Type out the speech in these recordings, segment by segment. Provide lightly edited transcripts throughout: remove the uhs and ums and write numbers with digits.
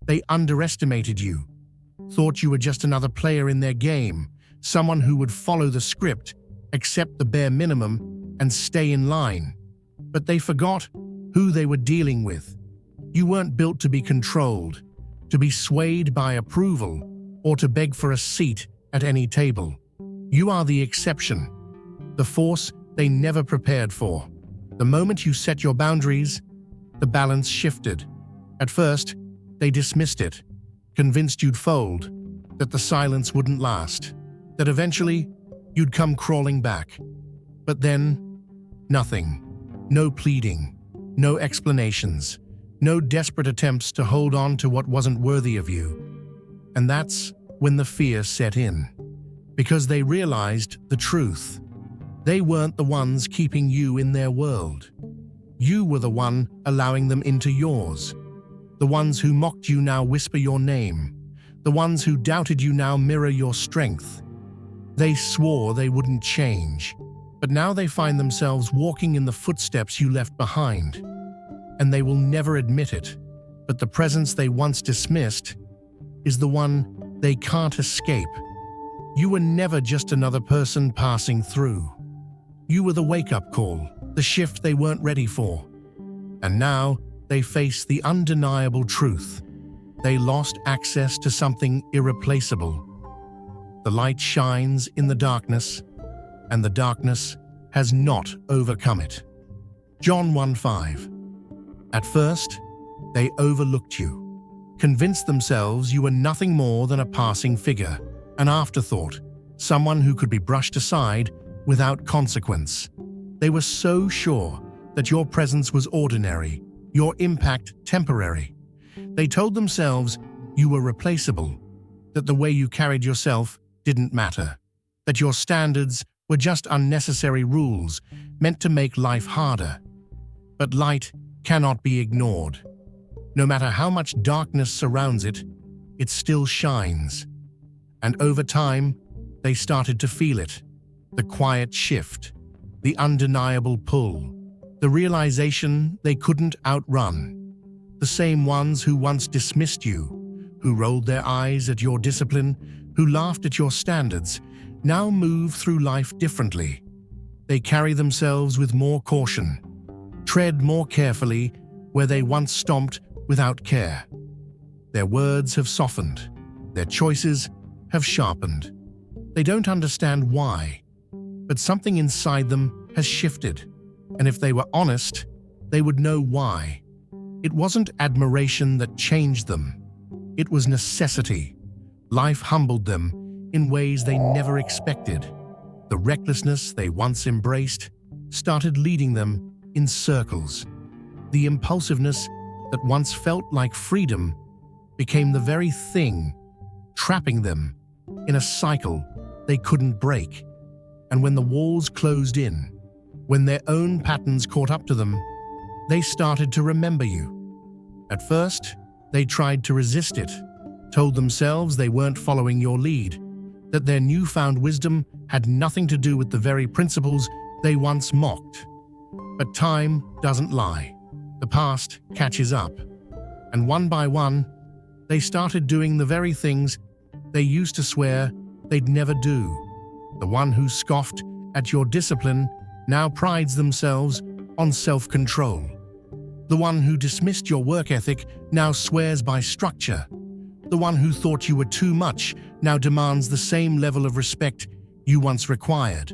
They underestimated you, thought you were just another player in their game, someone who would follow the script, accept the bare minimum, and stay in line. But they forgot who they were dealing with. You weren't built to be controlled, to be swayed by approval, or to beg for a seat at any table. You are the exception, the force they never prepared for. The moment you set your boundaries, the balance shifted. At first, they dismissed it, convinced you'd fold, that the silence wouldn't last, that eventually you'd come crawling back. But then, nothing. No pleading, no explanations, no desperate attempts to hold on to what wasn't worthy of you. And that's when the fear set in. Because they realized the truth. They weren't the ones keeping you in their world. You were the one allowing them into yours. The ones who mocked you now whisper your name. The ones who doubted you now mirror your strength. They swore they wouldn't change, but now they find themselves walking in the footsteps you left behind. And they will never admit it, but the presence they once dismissed is the one they can't escape. You were never just another person passing through. You were the wake-up call, the shift they weren't ready for. And now they face the undeniable truth. They lost access to something irreplaceable. The light shines in the darkness, and the darkness has not overcome it. John 1:5. At first, they overlooked you, convinced themselves you were nothing more than a passing figure, an afterthought, someone who could be brushed aside without consequence. They were so sure that your presence was ordinary, your impact temporary. They told themselves you were replaceable, that the way you carried yourself didn't matter, that your standards were just unnecessary rules meant to make life harder. But light cannot be ignored. No matter how much darkness surrounds it, it still shines. And over time, they started to feel it. The quiet shift, the undeniable pull, the realization they couldn't outrun. The same ones who once dismissed you, who rolled their eyes at your discipline, who laughed at your standards, now move through life differently. They carry themselves with more caution, tread more carefully where they once stomped without care. Their words have softened, their choices have sharpened. They don't understand why, but something inside them has shifted, and if they were honest, they would know why. It wasn't admiration that changed them. It was necessity. Life humbled them in ways they never expected. The recklessness they once embraced started leading them in circles. The impulsiveness that once felt like freedom became the very thing trapping them in a cycle they couldn't break. And when the walls closed in, when their own patterns caught up to them, they started to remember you. At first, they tried to resist it, told themselves they weren't following your lead, that their newfound wisdom had nothing to do with the very principles they once mocked. But time doesn't lie. The past catches up. And one by one, they started doing the very things they used to swear they'd never do. The one who scoffed at your discipline now prides themselves on self-control. The one who dismissed your work ethic now swears by structure. The one who thought you were too much now demands the same level of respect you once required.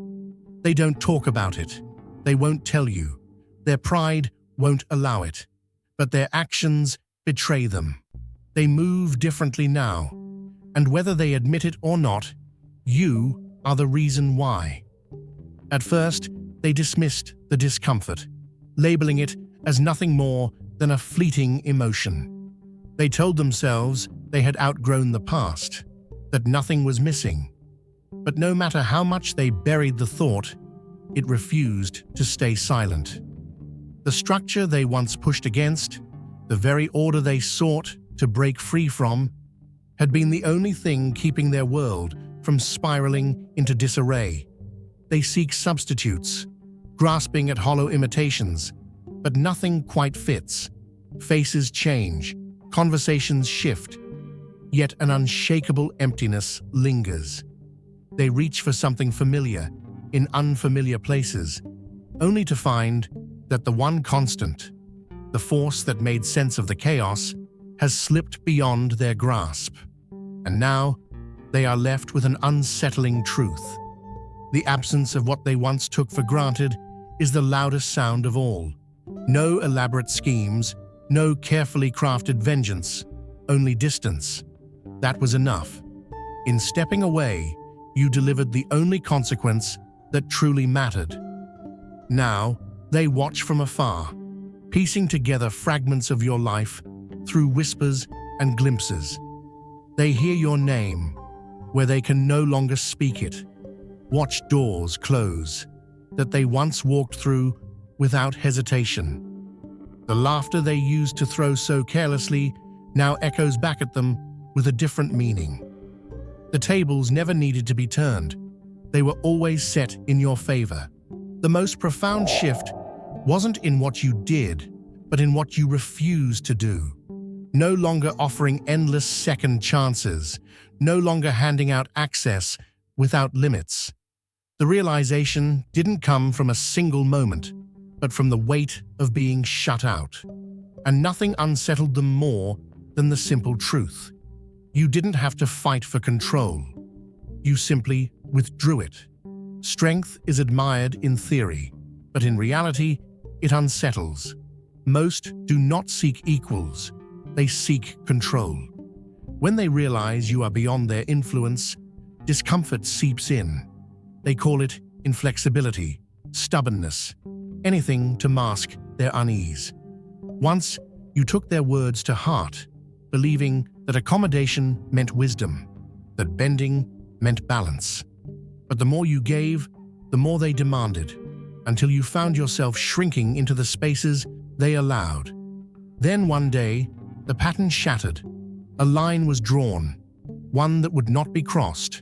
They don't talk about it. They won't tell you. Their pride won't allow it. But their actions betray them. They move differently now. And whether they admit it or not, you are the reason why. At first, they dismissed the discomfort, labeling it as nothing more than a fleeting emotion. They told themselves they had outgrown the past, that nothing was missing. But no matter how much they buried the thought, it refused to stay silent. The structure they once pushed against, the very order they sought to break free from, had been the only thing keeping their world from spiraling into disarray. They seek substitutes, grasping at hollow imitations, but nothing quite fits. Faces change, Conversations shift, yet an unshakable emptiness lingers. They reach for something familiar in unfamiliar places, only to find that the one constant, the force that made sense of the chaos, has slipped beyond their grasp. And now, they are left with an unsettling truth. The absence of what they once took for granted is the loudest sound of all. No elaborate schemes, no carefully crafted vengeance, only distance. That was enough. In stepping away, you delivered the only consequence that truly mattered. Now, they watch from afar, piecing together fragments of your life through whispers and glimpses. They hear your name, where they can no longer speak it. Watch doors close that they once walked through without hesitation. The laughter they used to throw so carelessly now echoes back at them with a different meaning. The tables never needed to be turned. They were always set in your favor. The most profound shift wasn't in what you did, but in what you refused to do. No longer offering endless second chances, no longer handing out access without limits. The realization didn't come from a single moment, but from the weight of being shut out. And nothing unsettled them more than the simple truth. You didn't have to fight for control. You simply withdrew it. Strength is admired in theory, but in reality, it unsettles. Most do not seek equals. They seek control. When they realize you are beyond their influence, discomfort seeps in. They call it inflexibility, stubbornness, anything to mask their unease. Once, you took their words to heart, believing that accommodation meant wisdom, that bending meant balance. But the more you gave, the more they demanded, until you found yourself shrinking into the spaces they allowed. Then one day, the pattern shattered. A line was drawn, one that would not be crossed.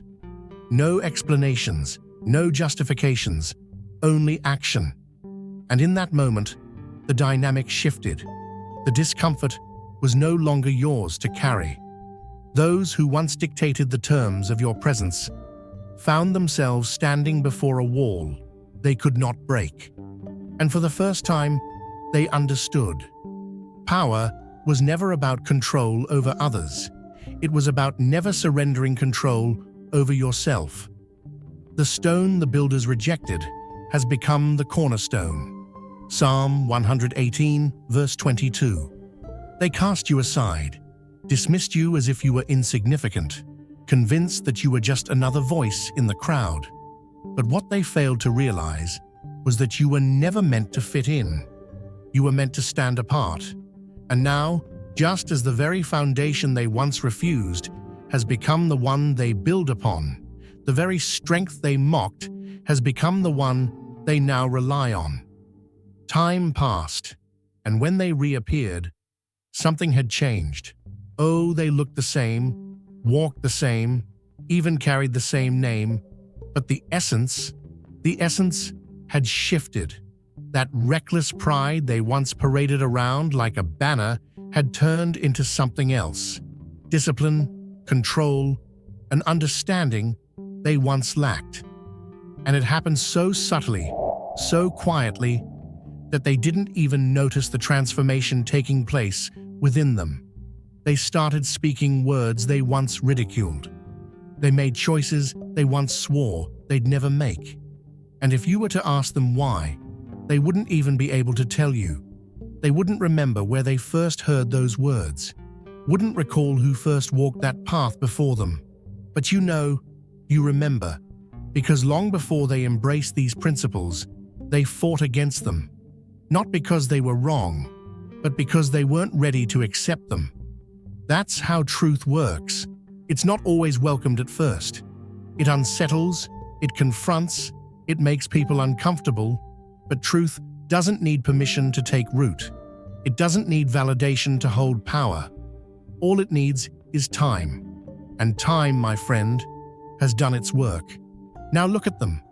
No explanations, no justifications, only action. And in that moment, the dynamic shifted. The discomfort was no longer yours to carry. Those who once dictated the terms of your presence found themselves standing before a wall they could not break. And for the first time, they understood. Power was never about control over others. It was about never surrendering control over yourself. The stone the builders rejected has become the cornerstone. Psalm 118, verse 22. They cast you aside, dismissed you as if you were insignificant, convinced that you were just another voice in the crowd. But what they failed to realize was that you were never meant to fit in. You were meant to stand apart. And now, just as the very foundation they once refused has become the one they build upon, the very strength they mocked has become the one they now rely on. Time passed, and when they reappeared, something had changed. Oh, they looked the same, walked the same, even carried the same name, but the essence had shifted. That reckless pride they once paraded around like a banner had turned into something else. Discipline, control, and understanding they once lacked. And it happened so subtly, so quietly, that they didn't even notice the transformation taking place within them. They started speaking words they once ridiculed. They made choices they once swore they'd never make. And if you were to ask them why, they wouldn't even be able to tell you. They wouldn't remember where they first heard those words, wouldn't recall who first walked that path before them. But you remember, because long before they embraced these principles, they fought against them. Not because they were wrong, but because they weren't ready to accept them. That's how truth works. It's not always welcomed at first. It unsettles, it confronts, it makes people uncomfortable, but truth doesn't need permission to take root. It doesn't need validation to hold power. All it needs is time. And time, my friend, has done its work. Now look at them.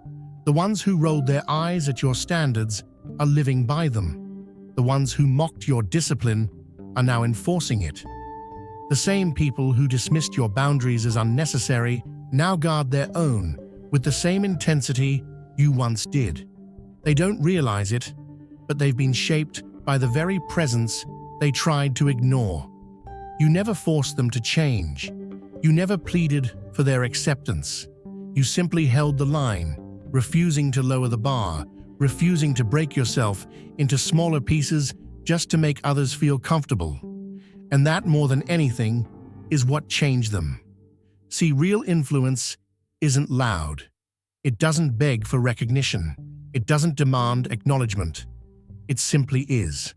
The ones who rolled their eyes at your standards are living by them. The ones who mocked your discipline are now enforcing it. The same people who dismissed your boundaries as unnecessary now guard their own with the same intensity you once did. They don't realize it, but they've been shaped by the very presence they tried to ignore. You never forced them to change. You never pleaded for their acceptance. You simply held the line, refusing to lower the bar, refusing to break yourself into smaller pieces just to make others feel comfortable. And that, more than anything, is what changed them. See, real influence isn't loud. It doesn't beg for recognition. It doesn't demand acknowledgement. It simply is.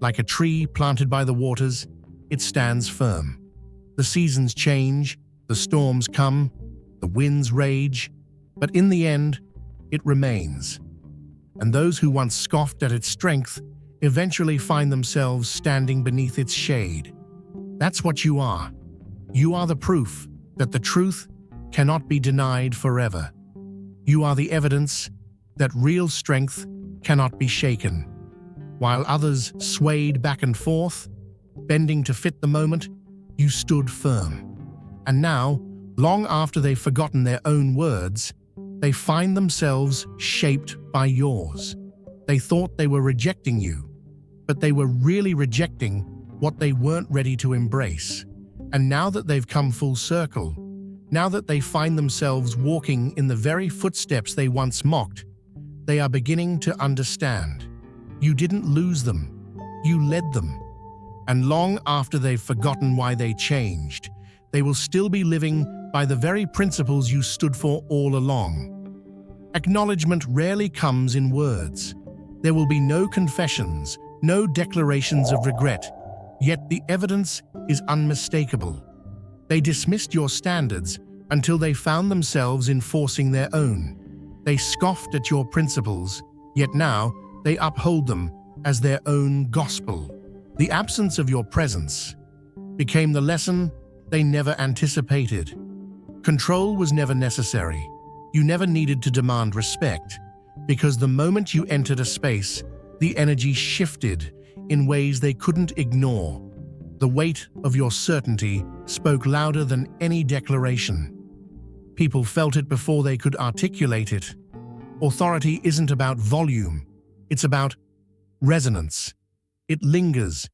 Like a tree planted by the waters, it stands firm. The seasons change, the storms come, the winds rage, but in the end, it remains. And those who once scoffed at its strength eventually find themselves standing beneath its shade. That's what you are. You are the proof that the truth cannot be denied forever. You are the evidence that real strength cannot be shaken. While others swayed back and forth, bending to fit the moment, you stood firm. And now, long after they've forgotten their own words, they find themselves shaped by yours. They thought they were rejecting you, but they were really rejecting what they weren't ready to embrace. And now that they've come full circle, now that they find themselves walking in the very footsteps they once mocked, they are beginning to understand. You didn't lose them, you led them. And long after they've forgotten why they changed, they will still be living by the very principles you stood for all along. Acknowledgement rarely comes in words. There will be no confessions, no declarations of regret, yet the evidence is unmistakable. They dismissed your standards until they found themselves enforcing their own. They scoffed at your principles, yet now they uphold them as their own gospel. The absence of your presence became the lesson they never anticipated. Control was never necessary. You never needed to demand respect, because the moment you entered a space, the energy shifted in ways they couldn't ignore. The weight of your certainty spoke louder than any declaration. People felt it before they could articulate it. Authority isn't about volume, it's about resonance. It lingers,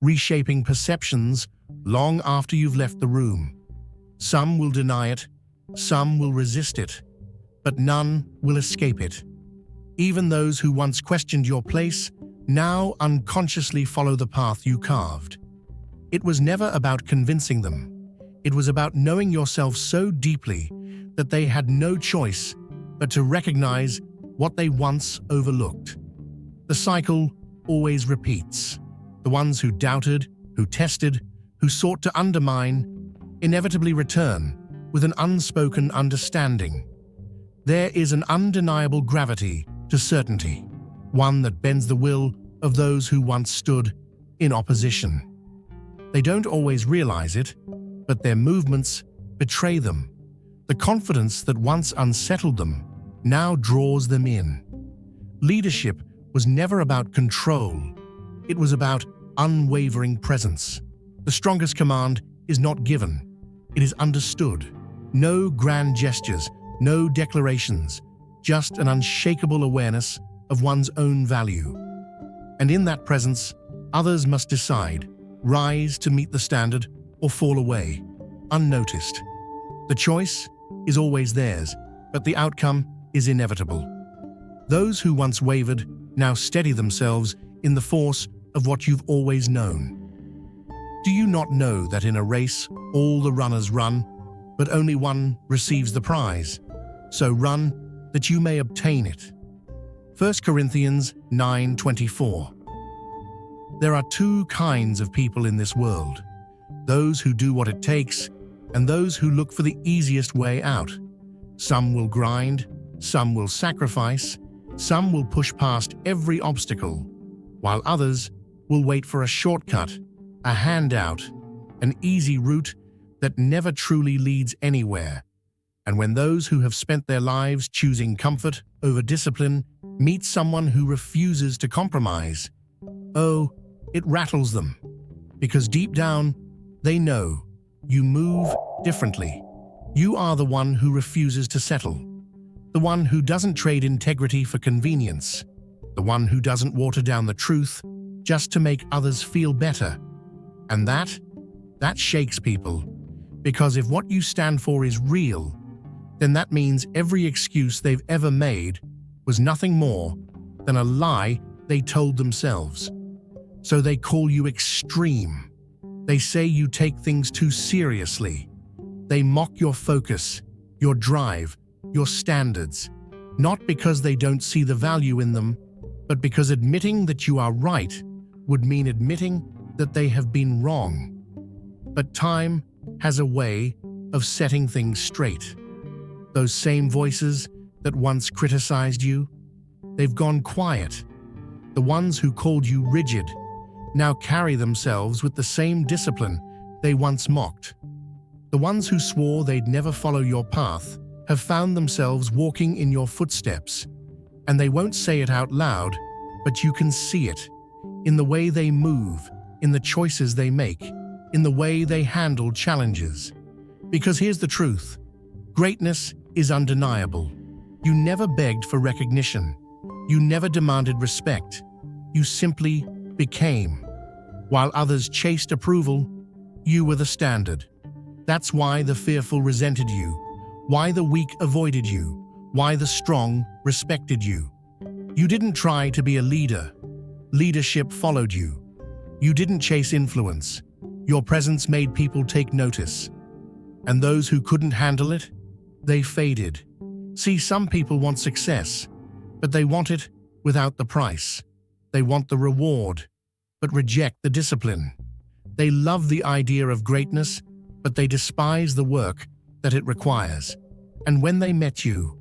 reshaping perceptions long after you've left the room. Some will deny it, some will resist it, but none will escape it. Even those who once questioned your place now unconsciously follow the path you carved. It was never about convincing them. It was about knowing yourself so deeply that they had no choice but to recognize what they once overlooked. The cycle always repeats. The ones who doubted, who tested, who sought to undermine, inevitably return with an unspoken understanding. There is an undeniable gravity to certainty, one that bends the will of those who once stood in opposition. They don't always realize it, but their movements betray them. The confidence that once unsettled them now draws them in. Leadership was never about control. It was about unwavering presence. The strongest command is not given. It is understood. No grand gestures, no declarations, just an unshakable awareness of one's own value. And in that presence, others must decide, rise to meet the standard or fall away, unnoticed. The choice is always theirs, but the outcome is inevitable. Those who once wavered now steady themselves in the force of what you've always known. Do you not know that in a race, all the runners run, but only one receives the prize? So run that you may obtain it. 1 Corinthians 9:24. There are two kinds of people in this world: those who do what it takes and those who look for the easiest way out. Some will grind, some will sacrifice, some will push past every obstacle, while others will wait for a shortcut, a handout, an easy route that never truly leads anywhere. And when those who have spent their lives choosing comfort over discipline meet someone who refuses to compromise, oh, it rattles them, because deep down, They know you move differently. You are the one who refuses to settle, the one who doesn't trade integrity for convenience, the one who doesn't water down the truth just to make others feel better. And that shakes people, because if what you stand for is real, then that means every excuse they've ever made was nothing more than a lie they told themselves. So they call you extreme. They say you take things too seriously. They mock your focus, your drive, your standards, not because they don't see the value in them, but because admitting that you are right would mean admitting that they have been wrong. But time has a way of setting things straight. Those same voices that once criticized you, they've gone quiet. The ones who called you rigid now carry themselves with the same discipline they once mocked. The ones who swore they'd never follow your path have found themselves walking in your footsteps, and they won't say it out loud, but you can see it in the way they move, in the choices they make, in the way they handle challenges. Because here's the truth: greatness is undeniable. You never begged for recognition. You never demanded respect. You simply became. While others chased approval, you were the standard. That's why the fearful resented you, why the weak avoided you, why the strong respected you. You didn't try to be a leader. Leadership followed you. You didn't chase influence. Your presence made people take notice. And those who couldn't handle it, they faded. See, some people want success, but they want it without the price. They want the reward, but reject the discipline. They love the idea of greatness, but they despise the work that it requires. And when they met you,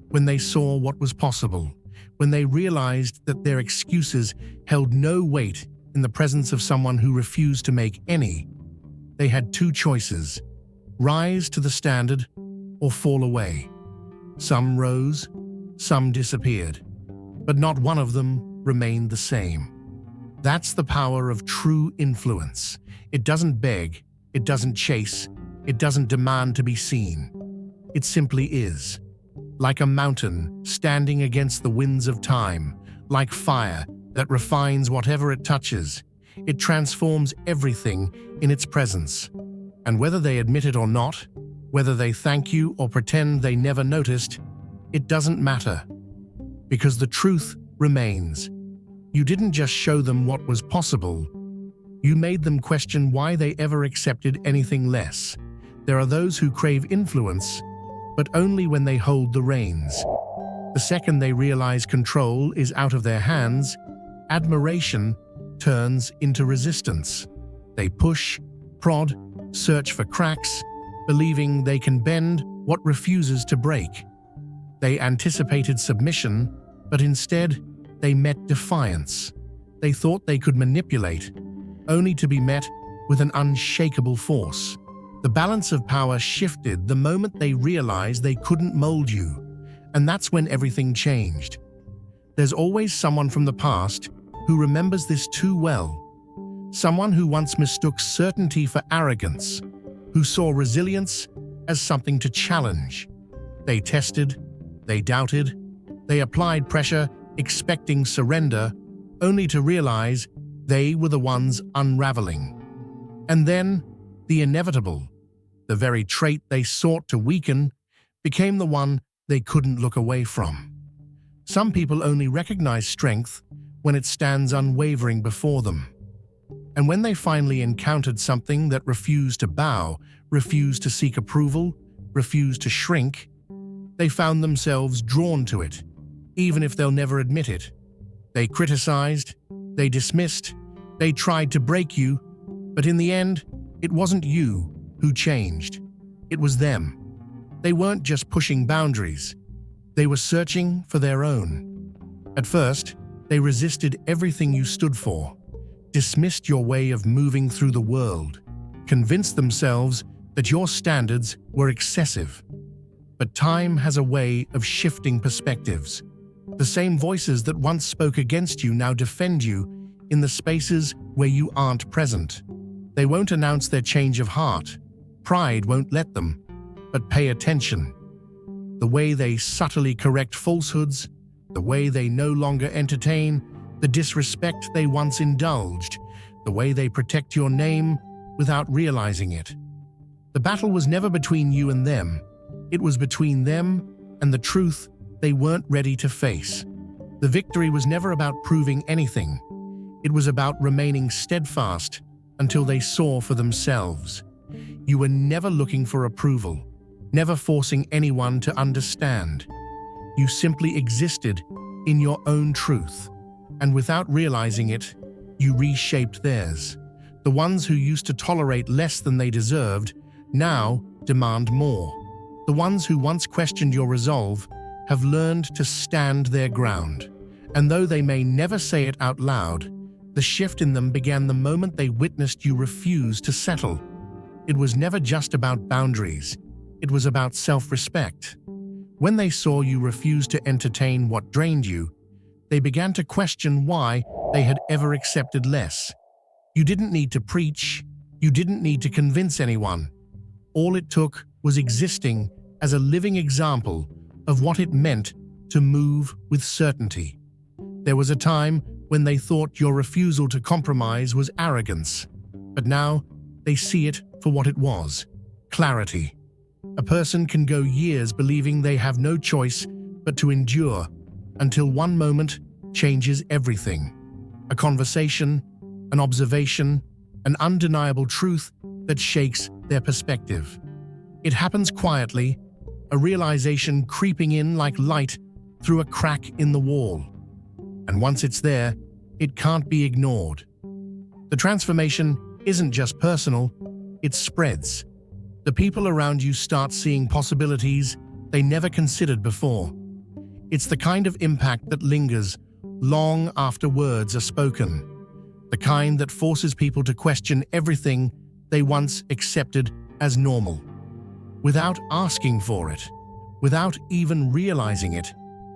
when they saw what was possible, when they realized that their excuses held no weight in the presence of someone who refused to make any, they had two choices: rise to the standard or fall away. Some rose, some disappeared, but not one of them remained the same. That's the power of true influence. It doesn't beg, it doesn't chase, it doesn't demand to be seen. It simply is. Like a mountain standing against the winds of time, like fire that refines whatever it touches, it transforms everything in its presence. And whether they admit it or not, whether they thank you or pretend they never noticed, it doesn't matter. Because the truth remains. You didn't just show them what was possible, you made them question why they ever accepted anything less. There are those who crave influence, but only when they hold the reins. The second they realize control is out of their hands, admiration turns into resistance. They push, prod, search for cracks, believing they can bend what refuses to break. They anticipated submission, but instead they met defiance. They thought they could manipulate, only to be met with an unshakable force. The balance of power shifted the moment they realized they couldn't mold you, and that's when everything changed. There's always someone from the past who remembers this too well. Someone who once mistook certainty for arrogance, who saw resilience as something to challenge. They tested, they doubted, they applied pressure, expecting surrender, only to realize they were the ones unraveling. And then, the inevitable, the very trait they sought to weaken, became the one they couldn't look away from. Some people only recognize strength when it stands unwavering before them. And when they finally encountered something that refused to bow, refused to seek approval, refused to shrink, they found themselves drawn to it, even if they'll never admit it. They criticized, they dismissed, they tried to break you, but in the end, it wasn't you who changed. It was them. They weren't just pushing boundaries. They were searching for their own. At first, they resisted everything you stood for, dismissed your way of moving through the world, convinced themselves that your standards were excessive. But time has a way of shifting perspectives. The same voices that once spoke against you now defend you in the spaces where you aren't present. They won't announce their change of heart. Pride won't let them. But pay attention. The way they subtly correct falsehoods, the way they no longer entertain the disrespect they once indulged, the way they protect your name without realizing it. The battle was never between you and them. It was between them and the truth they weren't ready to face. The victory was never about proving anything. It was about remaining steadfast until they saw for themselves. You were never looking for approval, never forcing anyone to understand. You simply existed in your own truth, and without realizing it, you reshaped theirs. The ones who used to tolerate less than they deserved now demand more. The ones who once questioned your resolve have learned to stand their ground. And though they may never say it out loud, the shift in them began the moment they witnessed you refuse to settle. It was never just about boundaries. It was about self-respect. When they saw you refuse to entertain what drained you, they began to question why they had ever accepted less. You didn't need to preach. You didn't need to convince anyone. All it took was existing as a living example of what it meant to move with certainty. There was a time when they thought your refusal to compromise was arrogance, but now they see it for what it was: clarity. A person can go years believing they have no choice but to endure until one moment changes everything. A conversation, an observation, an undeniable truth that shakes their perspective. It happens quietly, a realization creeping in like light through a crack in the wall. And once it's there, it can't be ignored. The transformation isn't just personal, it spreads. The people around you start seeing possibilities they never considered before. It's the kind of impact that lingers long after words are spoken, the kind that forces people to question everything they once accepted as normal. Without asking for it, without even realizing it,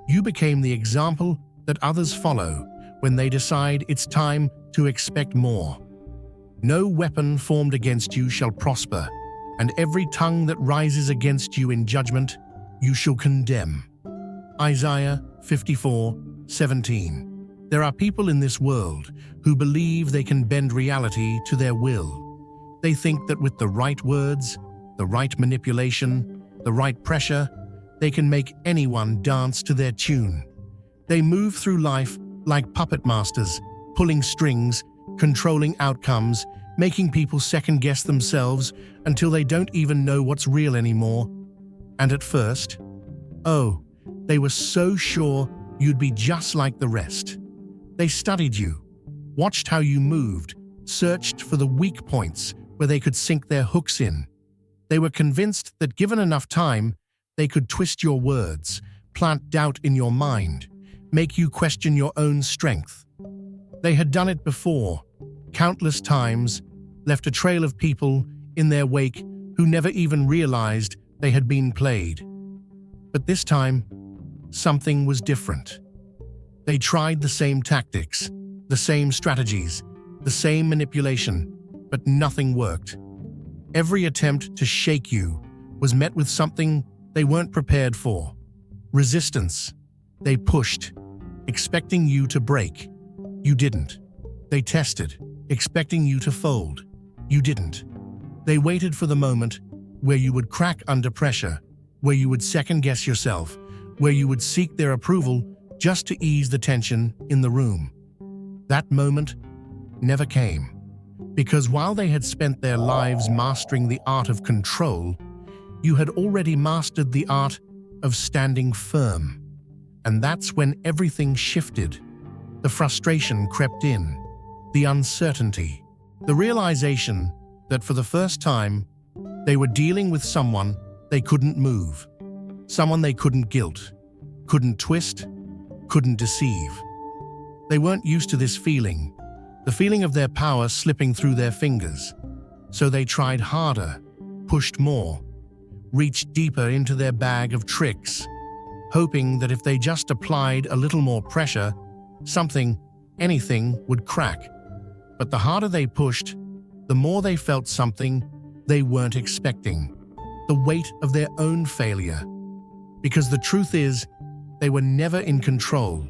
you became the example that others follow when they decide it's time to expect more. No weapon formed against you shall prosper, and every tongue that rises against you in judgment, you shall condemn. Isaiah 54:17. There are people in this world who believe they can bend reality to their will. They think that with the right words, the right manipulation, the right pressure, they can make anyone dance to their tune. They move through life like puppet masters, pulling strings, controlling outcomes, making people second-guess themselves until they don't even know what's real anymore. And at first, they were so sure you'd be just like the rest. They studied you, watched how you moved, searched for the weak points where they could sink their hooks in. They were convinced that given enough time, they could twist your words, plant doubt in your mind, make you question your own strength. They had done it before, countless times, left a trail of people in their wake who never even realized they had been played. But this time, something was different. They tried the same tactics, the same strategies, the same manipulation, but nothing worked. Every attempt to shake you was met with something they weren't prepared for: resistance. They pushed, expecting you to break. You didn't. They tested, expecting you to fold. You didn't. They waited for the moment where you would crack under pressure, where you would second-guess yourself, where you would seek their approval just to ease the tension in the room. That moment never came, because while they had spent their lives mastering the art of control, you had already mastered the art of standing firm. And that's when everything shifted. The frustration crept in, the uncertainty, the realization that for the first time, they were dealing with someone they couldn't move, someone they couldn't guilt, couldn't twist, couldn't deceive. They weren't used to this feeling, the feeling of their power slipping through their fingers. So they tried harder, pushed more, reached deeper into their bag of tricks, hoping that if they just applied a little more pressure, anything would crack. But the harder they pushed, the more they felt something they weren't expecting, the weight of their own failure. Because the truth is, they were never in control.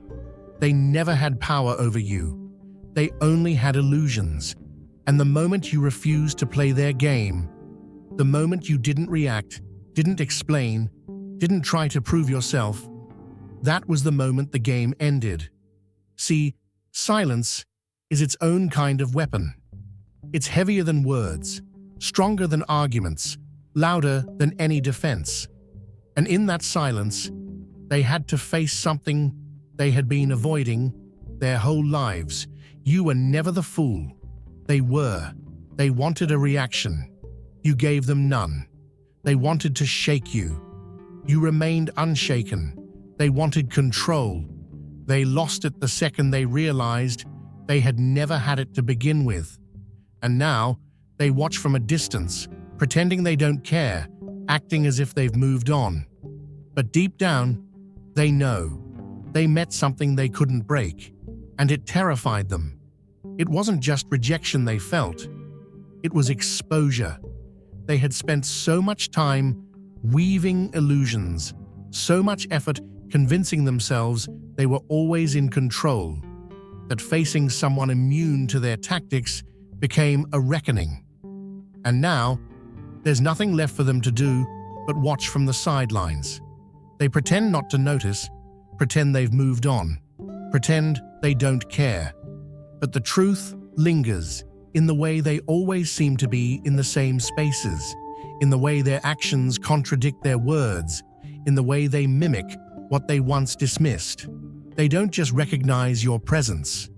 They never had power over you. They only had illusions. And the moment you refused to play their game, the moment you didn't react, didn't explain, didn't try to prove yourself, that was the moment the game ended. See, silence is its own kind of weapon. It's heavier than words, stronger than arguments, louder than any defense. And in that silence, they had to face something they had been avoiding their whole lives. You were never the fool. They were. They wanted a reaction. You gave them none. They wanted to shake you. You remained unshaken. They wanted control. They lost it the second they realized they had never had it to begin with. And now, they watch from a distance, pretending they don't care, acting as if they've moved on. But deep down, they know. They met something they couldn't break, and it terrified them. It wasn't just rejection they felt. It was exposure. They had spent so much time weaving illusions, so much effort convincing themselves they were always in control, that facing someone immune to their tactics became a reckoning. And now, there's nothing left for them to do but watch from the sidelines. They pretend not to notice, pretend they've moved on, pretend they don't care. But the truth lingers in the way they always seem to be in the same spaces, in the way their actions contradict their words, in the way they mimic what they once dismissed. They don't just recognize your presence,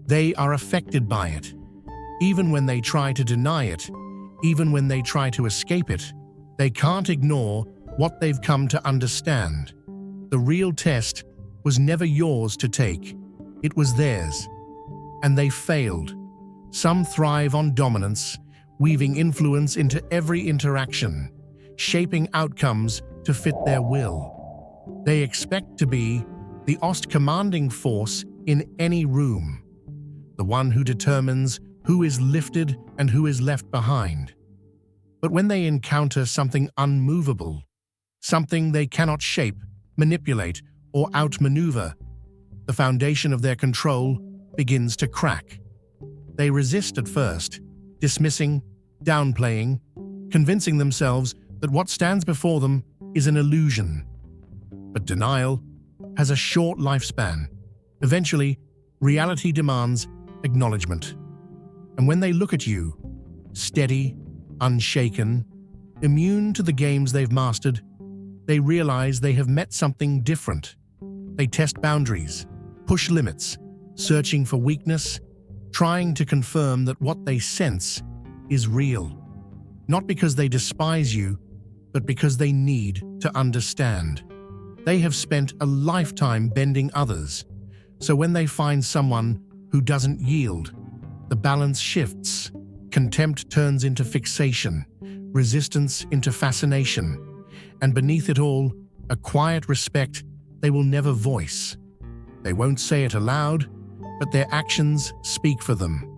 they are affected by it. Even when they try to deny it, even when they try to escape it, they can't ignore what they've come to understand. The real test was never yours to take, it was theirs. And they failed. Some thrive on dominance, weaving influence into every interaction, shaping outcomes to fit their will. They expect to be the commanding force in any room, the one who determines who is lifted and who is left behind. But when they encounter something unmovable, something they cannot shape, manipulate, or outmaneuver, the foundation of their control begins to crack. They resist at first, dismissing, downplaying, convincing themselves that what stands before them is an illusion. But denial has a short lifespan. Eventually, reality demands acknowledgement. And when they look at you, steady, unshaken, immune to the games they've mastered, they realize they have met something different. They test boundaries, push limits, searching for weakness, trying to confirm that what they sense is real. Not because they despise you, but because they need to understand. They have spent a lifetime bending others, so when they find someone who doesn't yield, the balance shifts. Contempt turns into fixation, resistance into fascination, and beneath it all, a quiet respect they will never voice. They won't say it aloud, but their actions speak for them.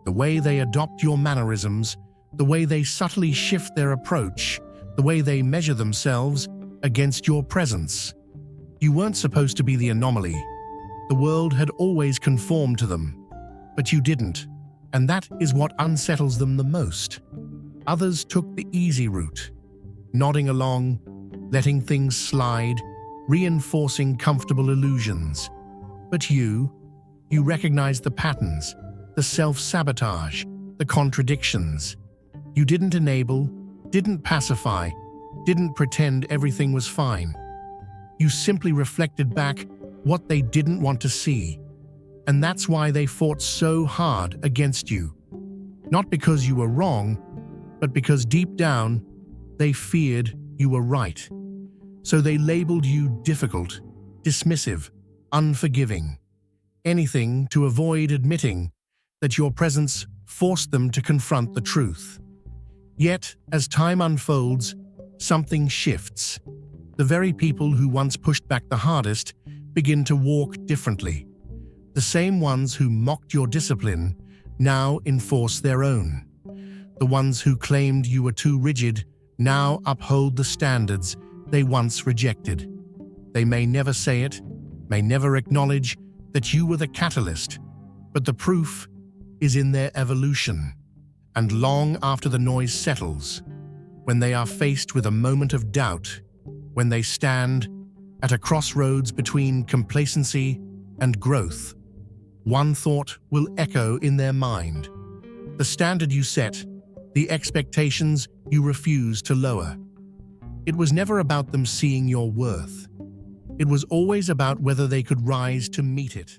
The way they adopt your mannerisms, the way they subtly shift their approach, the way they measure themselves against your presence. You weren't supposed to be the anomaly. The world had always conformed to them, but you didn't, and that is what unsettles them the most. Others took the easy route, nodding along, letting things slide, reinforcing comfortable illusions. But you recognized the patterns, the self-sabotage, the contradictions. You didn't enable, didn't pacify, didn't pretend everything was fine. You simply reflected back what they didn't want to see. And that's why they fought so hard against you. Not because you were wrong, but because deep down, they feared you were right. So they labeled you difficult, dismissive, unforgiving. Anything to avoid admitting that your presence forced them to confront the truth. Yet, as time unfolds, something shifts. The very people who once pushed back the hardest begin to walk differently. The same ones who mocked your discipline now enforce their own. The ones who claimed you were too rigid now uphold the standards they once rejected. They may never say it, may never acknowledge that you were the catalyst, but the proof is in their evolution. And long after the noise settles, when they are faced with a moment of doubt, when they stand at a crossroads between complacency and growth, one thought will echo in their mind: the standard you set, the expectations you refuse to lower. It was never about them seeing your worth. It was always about whether they could rise to meet it.